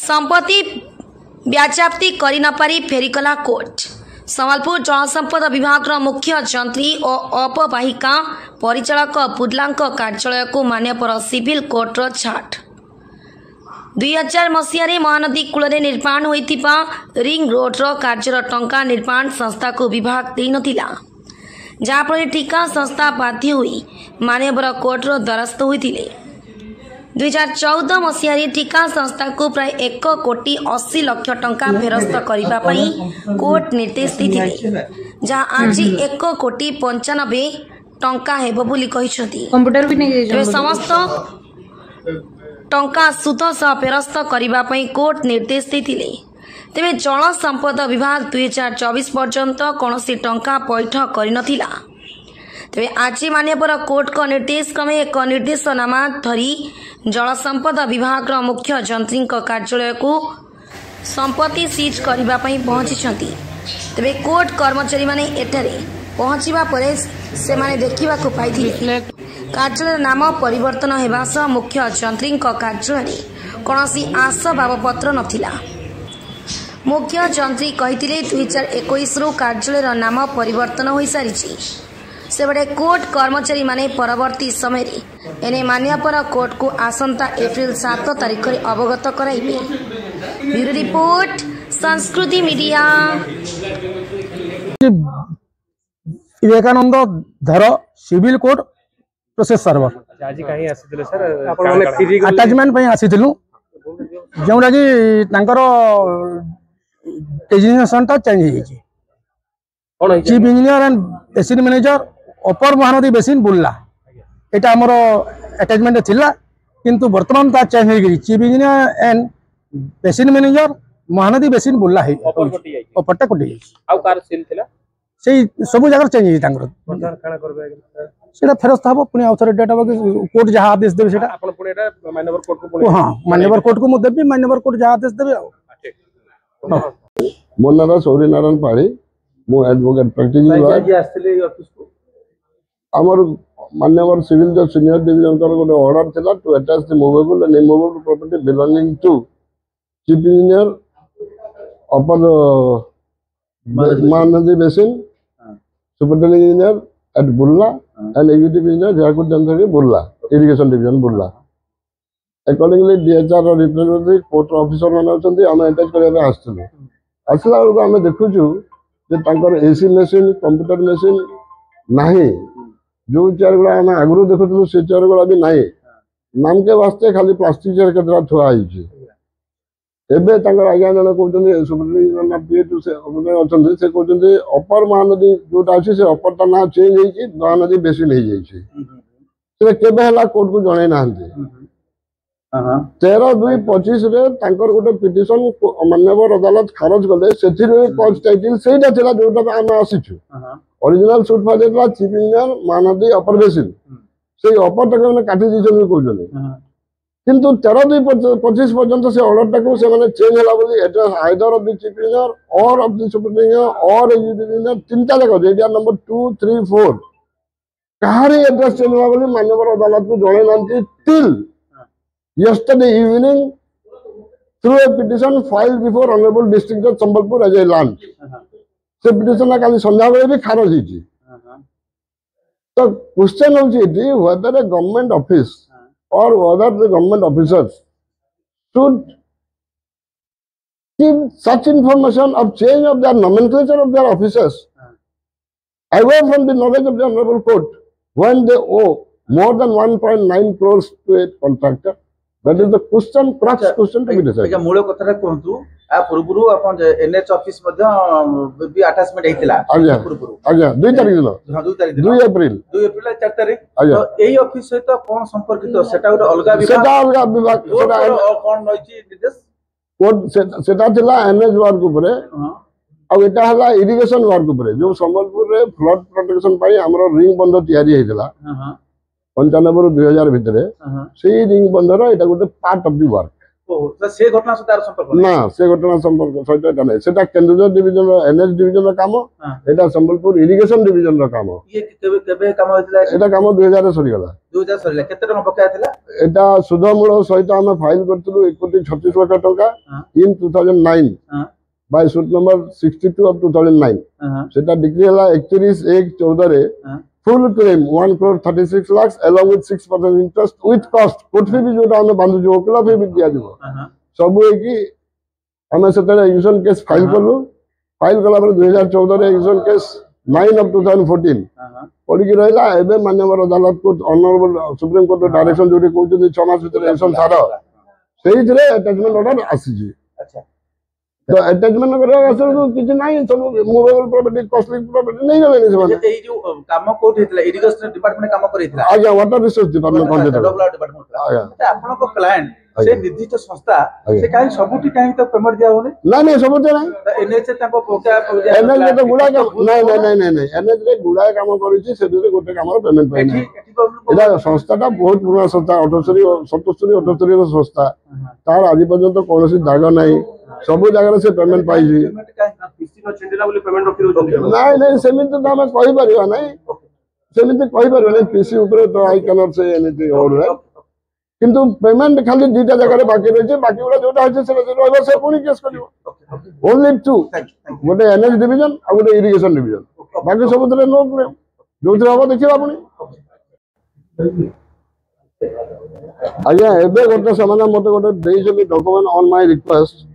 संपत्ति व्याचाप्ति करि न पारि फेरिकला कोर्ट। संबलपुर जलसंपद विभाग मुख्य जंत्री और अपवाहिका परिचालक बुर्ला कार्यालय को मान्यपर सिविल कोर्टर छाट। 2000 मसीह महानदी कूल निर्माण होइतिबा रिंग रोड्र कार्यर टंका निर्माण संस्था को विभाग दे नथिला, जहाँफल ठिका संस्था बाध्य हुई मान्यवर कोर्टर द्वारस्थ होते। 2014 मसीह ठिका संस्था को प्राय 1 कोटी 80 लाख टंका फेरस्त करने कोर्ट निर्देश देते, जहाँ आज 1 कोटी 95 टंका हेबो बोली कहिसथि। समस्त टंका सुध सह फेरस्त करने कोर्ट निर्देश देते। तेरे जल संपद विभाग 2024 पर्यंत कौन टंका पैठ कर नथिला। तेरे आज मान्यवर कोर्ट को निर्देश क्रमे एक निर्देशनामा धरी जल संपद विभाग मुख्य जंत्री कार्यालय को संपत्ति सीज करने पहुंची। तेरे कोर्ट कर्मचारी माने एठारे पहुंचवा परे से माने देखा पाई कार्यालय नाम परिवर्तन होगा सह मुख्य जंत्री कार्यालय कौन आसबाबपत्र नथिला। मुख्य जंत्री कहते 2021 रु कार्यालय नाम परिवर्तन हो सारी सेबड़े कोर्ट कर्मचारी माने परवर्ती समय एने मान्यपर कोर्ट को आसंता एप्रिल 7 तारिख में अवगत कराइबे। ब्यूरो रिपोर्ट संस्कृति मीडिया। विवेकानंद धर सिविल कोर्ट प्रोसेस सर्वर आज कहीं आसीथिले सर आपण अटैचमेंट पे आसीथिलु, जोटा कि तांकर डेजिग्नेशन टा चेंज होईछि। कोन chief engineer and basin manager upper Mahanadi basin Burla एटा हमर अटैचमेंट थिला, किंतु वर्तमान ता चेंज हो गई। Chief engineer and basin manager Mahanadi basin Burla है अपरटा कोटी आउ कार सील थिला सेही सब जगह चेंज होई तांकर बर्तमान काना करबे सेटा फेरस्त हबो पुनी आउथरे डेटा कोर्ट जहां आदेश देबे सेटा आपण पुनी एटा मान्यवर कोर्ट को पुनी हां मान्यवर कोर्ट को मु देबी, मान्यवर कोर्ट जहां आदेश देबे। मो नाम सौरी नारायण पाड़ी, मो एडवोकेट प्रैक्टिस आज आस्थिले ऑफिस को आमर मान्यवर सिविल जज सीनियर डिवीजन का गोटे ऑर्डर थिला to attach the movable and immovable property belonging to chief engineer upper Mahanadi basin superintendent engineer at Burla and executive engineer Jharkhand जनता Burla irrigation division Burla. Accordingly DHR representative court officer माने अछंती हम अटैच करबे आस्तले आसला बेलको हम देखुछु जे तांकर एसी मशीन कंप्यूटर मशीन नाही, जो चेयर गुड़ा हम आगु देखुलु से चेयर गुड़ा भी नहीं, नाम के वास्ते खाली प्लास्टिक चेयर केतरा थुआ आइछि। एबे तांकर आज्ञा जन कहउछन्ती सुपरिटेंडेंट पीएटू से अछन्ती से कहउछन्ती अपर महानदी जोटा अछि से अपर ता ना चेंज होइछि, महानदी बेसी नहीं जाइछि। से केबे हला कोर्ट को जणे नाहंती। 13/2/25 रे तांकर गोटे पिटिशन मान्यवर अदालत खारज कले, सेथिरे कॉज टाइटल सेटा थिला जोटा हम आसीछु। Original suit file chief engineer Mahanadi upper basin से अपर तक मैंने काटी दीछन कहउछन, किंतु 13/2/25 पर्यंत से ऑर्डर टाको से माने चेंज होला बोली address either of the chief engineer और ऑफ द सुपरिटेंडेंट और एग्जीक्यूटिव इंजीनियर तीनटा जगह रेडिया नंबर 2, 3, 4 कहारी एड्रेस चेंज होला बोली मान्यवर अदालत को जणे नांती till yesterday evening through a petition filed before Honorable District Judge Sambalpur as a land से पिटिशन ना काली संध्या बेले भी खारज हिची। तो क्वेश्चन होची इति whether a government office or whether the government officers should give such information of change of their nomenclature of their officers away from the knowledge of the Honorable Court when they owe more than 1.9 crores to a contractor. That is the question, crux question to be decided. अच्छा मूल कथा कहंतु आ पूर्वरु अपन NH office मध्ये भी attachment हेतिला पूर्वरु आज्ञा 2 तारिख दिनो हां 2 तारिख 2 अप्रैल 4 तारिख तो एई ऑफिस सहित कोन संपर्कित सेटा ଗୋଟେ अलगा विभाग सेटा अलगा विभाग सेटा कोन नइची निर्देश कोड सेटा थिला एनएच वर्क ऊपर आ एटा हला इरिगेशन वर्क ऊपर जो संबलपुर रे फ्लड प्रोटेक्शन पई हमरो रिंग बंध तयारी हेतिला हां 95 रु 2000 भितरे से रिंग बंधर एटा गोटे पार्ट ऑफ द वर्क ओहो तो से घटना से तार संपर्क ना से घटना संपर्क सहित एटा नै सेटा केन्दुझर डिविजन एनएच डिविजन काम एटा संबलपुर इरिगेशन डिविजन काम ये केबे काम होइतला एटा काम 2000 सरी गला 2000 सरले केते टका बकाया थिला एटा सुधमूल सहित हम फाइल करथलु 1,36 लाख टका in 2009 by suit number 62 of 2009 सेटा डिक्री हला 31/1/14 रे full claim 1,36 lakh along with 6% interest with cost court fee भी जोटा हम बांधु जो ओकला फी भी दिया दिबो सब है कि हम सेटा एक्विजिशन केस फाइल करलु फाइल कला पर 2014 रे एक्विजिशन केस 9 ऑफ 2014 पड़ी कि रहला एबे माननीय अदालत को ऑनरेबल सुप्रीम कोर्ट डायरेक्शन जोटी कहउछन 6 मास भीतर एक्शन सारा सेही रे अटैचमेंट ऑर्डर आसी जी अच्छा तो अटैचमेंट करे असल तो किछ नाही सब मूवेबल प्रॉपर्टी कॉस्टली प्रॉपर्टी नहीं गले से ए जो काम कोट हेतला इरिगेशन डिपार्टमेंट काम करितला आज्ञा वाटर रिसोर्स डिपार्टमेंट कोन देता डबल डिपार्टमेंट आज्ञा आपन को क्लाइंट से निर्दिष्ट संस्था से काई सबुटी काई तो पेमेंट दिया होने नहीं सब तो नहीं एनएच ताको पोका एनएच तो गुडा नहीं एनएच रे गुडा काम करिछि से गोटे काम पेमेंट पाइ नहीं एटा संस्थाटा बहुत पुराना संस्था 78 रो संस्था तार आज पर्यंत कोनोसी दाग नहीं सब जगह से पेमेंट पाइछि पीसी नो छेंडिला बोली पेमेंट रखि दो नहीं सेमिति तो हम कहि परिवा नहीं सेमिति कहि परिवा नहीं पीसी ऊपर तो आई कैनॉट से एनीथिंग और किंतु पेमेंट खाली दुटा जगह बाकी रही है बाकी गुड़ा जोटा है से रहबो से पुनी केस करिवो ओनली टू गोटे एनएच डिवीजन आ गोटे इरिगेशन डिवीजन बाकी सब तरे नो प्रॉब्लम जोथि हबो देखिबा पुनी आज्ञा एबे गोटे समाना मते गोटे देइछली डॉक्यूमेंट ऑन माय रिक्वेस्ट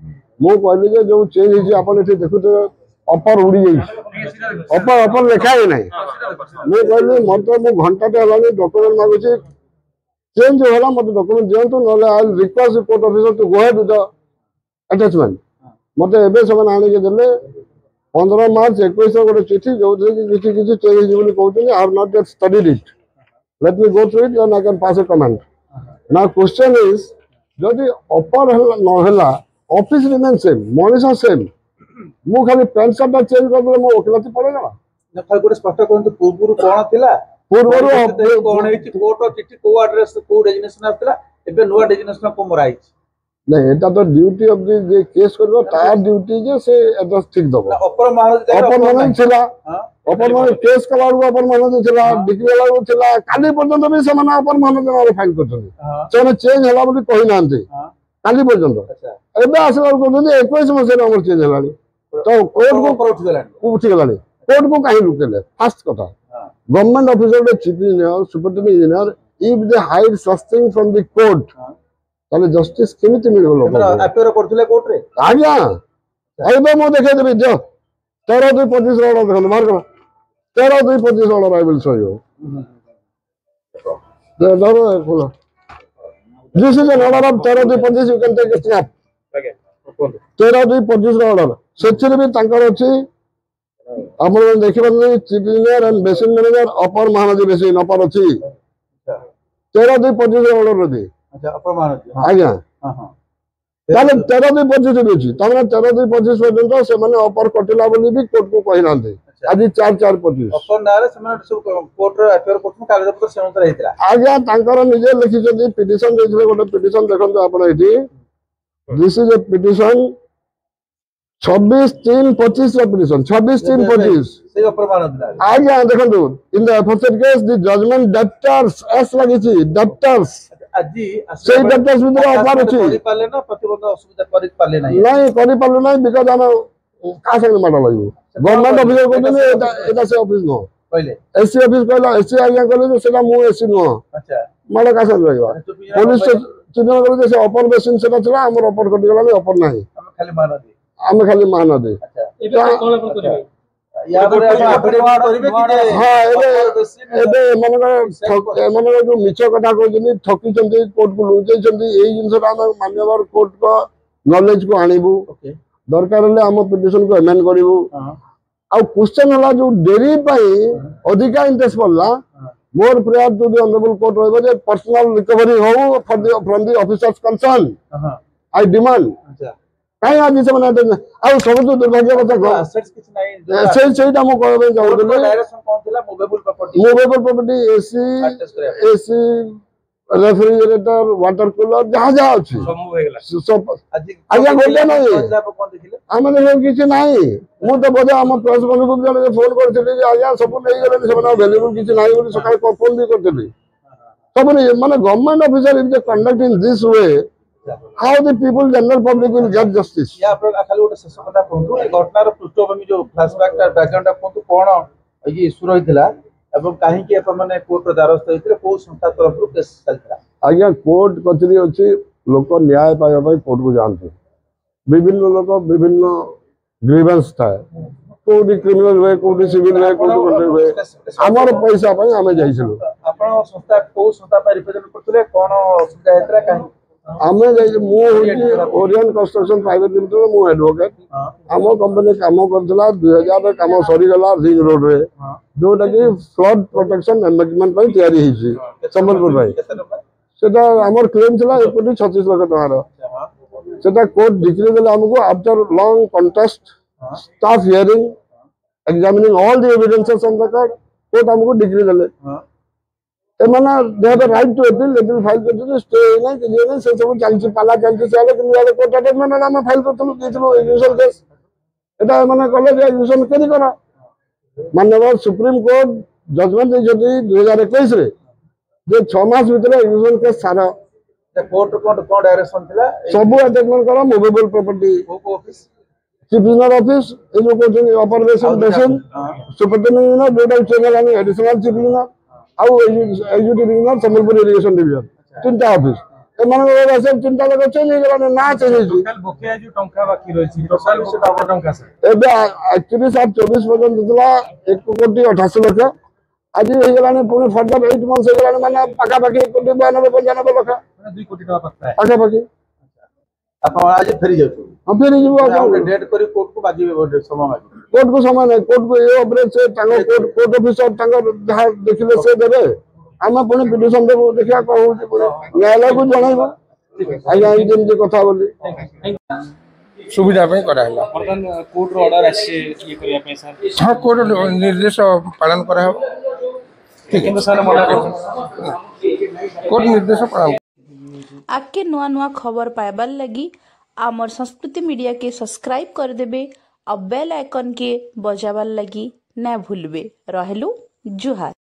मो कहली जे जो चेंज हिची अपन एठी देखुते अपर उड़ी जाई अपर लिखा ही नहीं मो कहली मते मो घंटा ते हलानी डॉक्यूमेंट मागुची चेंज होला मते डॉक्यूमेंट दियंतु नले I will request court officer to go ahead with the attachment मते एबे समान आनी के देले 15 मार्च 21 गोटे चिठी जो किछि किछि चेंज हिची बोली कहउछन I have not yet studied it let me go through it then I can pass a comment now question is जदि अपर न होला office remain same Manisha same मु खाली पेन शर्ट चेंज कर दे मो वकिलाती पड़ेगा न खाली गोटे स्पष्ट करंतु पूर्वरु कोन थिला पूर्वरु कोन हेछि कोर्ट चिठी को एड्रेस को डेजिग्नेशन आतला एबे नुवा डेजिग्नेशन को मोराई नहीं एटा तो duty of the J case करबो तार ड्यूटी जे से एड्रेस ठीक दबो अपर महाराज छिला अपर महाराज केस कलाडू अपर महाराज छिला डिग्री वाला छिला काली पर्यंत भी समान अपर महाराज फाइल करछन सेने चेंज हला बोली कहि नांते काली पर्यंत एबे आसला को 21 मसे हमर चेंज हलानी तो कोर्ट को उठी गलानी कोर्ट को काहे रुकेले फर्स्ट कथा government officer the chief engineer superintendent engineer if they hide सस्टिंग फ्रॉम द कोर्ट ताले जस्टिस केमिति मिलबो लोक अपेयर करथले कोर्ट रे आज्ञा एबे मो देखे देबी जो 13/2/25 ऑर्डर देखो मार कर 13/2/25 order I will show you the order this is an order of 13/2/25 you can take a snap 13/2/25 order सेचरे भी तांकर अछि हमर देखिबन chief engineer and basin manager upper Mahanadi basin upper अछि 13/2/25 ऑर्डर रे अच्छा अपर महानदी आज्ञा हां हां ताले 13/2/25 अछि तमने 13/2/25 पर्यंत से माने अपर कटिला बोली भी कोर्ट को कहि नांते आज 4/4/25 अपर नारे से माने सब कोर्ट रे अपेयर करथु कागज पत्र से अनुसार हेतला आज्ञा तांकर निजे लिखि जदी पिटिशन देथिले गोटे पिटिशन देखंतु आपण एठी दिस इज अ पिटिशन 26/3/25 रा पिटिशन 26/3/25 से अपर महानदी आज्ञा देखंतु in the affected case the judgement debtors एस लागिछि डेप्टर्स আজি से डेप्टर्स विद्र अपार अछि करि पाले ना प्रतिबंध असुविधा करि पाले नाही नहीं करि पालो नहीं बिकॉज़ हम का संग माडा लागो गवर्नमेंट ऑफिसर को देने एटा से ऑफिस नो पहिले एससी ऑफिस कहला एससी आज्ञा कहले जे सेटा मु एससी नो अच्छा माडा का संग लागो पुलिस चिन्ह करे जे अपर बेसिन सेटा चला हमर अपर कटि गला नहीं अपर नहीं हम खाली महानदी अच्छा एबे कोन अपन करिवे या पर अपडेट करिवे कि हां एबे मनगर जो मिछ कथा कहजनी ठकी चंदी कोर्ट को लुचै चंदी एई जिंसरा हम मान्यवर कोर्ट को नॉलेज को आनिबू ओके दरकार ले हम पिटिशन को अमेंड करिवू आ क्वेश्चन हला जो डेरी पई अधिका इंटरेस्ट पड़ला मोर prayer to the honourable court रहबो जे पर्सनल रिकवरी हो from the officers concern I demand अच्छा काई आज से बनाते आ सब तो दुर्भाग्य कथा असेट्स किछ नाही सेटा मो कहबे जाउ डायरेक्शन कोन थिला movable property AC refrigerator water cooler जहाँ जहाँ अच्छी सब आज्ञा गोटे ना आम देख किसी ना मुझे बोधे आम प्रेस बंधु जन फोन करी आज्ञा सब नहीं गले अवेलेबल किसी ना सकाल फोन भी करी सब माने government officer if they conduct in this way how the people general public will get justice या खाली गोटे शेष कथा कहतु घटनार पृष्ठभूमि जो फ्लैशबैक बैकग्राउंड कहतु कौन ये इश्यू रही एवं कहीं मैंने कोर्ट द्वारस्थ होते कौ संस्था तरफ केस चलता आज्ञा कोर्ट कचेरी अच्छी लोक न्याय पाइबा कोर्ट को जाते विभिन्न लोक विभिन्न ग्रीवेंस थाए कौटी क्रिमिनल हुए कौटी सिविल हुए कौटी हुए आमर पैसा आम जाइलु संस्था कौ संस्था रिप्रेजेंट करते कौन असुविधा होता कहीं आम ओरियन कंस्ट्रक्शन प्राइवेट लिमिटेड मु एडवोकेट आम कंपनी काम करथिला 2000 रे काम सरीगला रिंग रोड रे जोटा कि फ्लड प्रोटेक्शन मैनेजमेंट पई तयारी हिची संबलपुर भाई सेटा हमर क्लेम थिला 36 लाख टकार सेटा कोर्ट डिक्री देले हमको after long contest staff hearing examining all the evidences on record court हमको डिक्री देले एमाना they have right to appeal file करते स्टे नहीं कि नहीं से सब चलछि पाला चलछि से कि वाले कोर्ट अटैचमेंट नाम फाइल करथलु दिथलु एग्जीक्यूशन केस एटा माने कहले जे एग्जीक्यूशन केनी करा माननीय सुप्रीम कोर्ट जजमेंट देजति 2021 रे जे 6 मास भीतर एग्जीक्यूशन केस सारा कोर्ट कोन डायरेक्शन थिला सब अटैचमेंट करा movable property office chief engineer office ए जो को ऑपरेशन बेसन सुपरिटेंडेंट जोटा चेंगलानी एडिशनल चीफ इंजीनियर आउ executive engineer Sambalpur irrigation division चिंता ऑफिस एमान चिंता लगे चेंज हो ना चेंज टोटल बकेया जो टंका बाकी रही टोटल से टंका सर एबे एक्चुअली सर 24 पर्यंत दिला 1 कोटी 88 लाख आज हो गलाने पुणे फर्दर 8 मंथ्स हो गलाने माने पाका पाकी 1 कोटी 92 95 लाख 2 कोटी टका पक्का पाका पाकी अपन आज फेरी जाऊ हम फेरी जीव आपण डेट करी कोर्ट को मागिबे समय मागी कोर्ट को समय नहीं कोर्ट को ये ऑपरेट से तांगो कोर्ट ऑफिसर तांगो जहां देखिले से देबे आमे पुणे पिटिशन देबो देखिया कहू पुणे न्यायालय को जणाइबो आज्ञा ई जेमति कथा बोली सुविधा पे करा हला वर्तमान कोर्ट रो ऑर्डर आसे ये करिया पे सर हां कोर्ट निर्देश पालन करा हो ठीक है सर मना कोर्ट निर्देश पालन आके नुआ नुआ खबर पाइबार लगी आमर संस्कृति मीडिया के सब्सक्राइब कर देबे और बेल आइकन के बजाबार लगी ना भूलबे रहलु जुहार।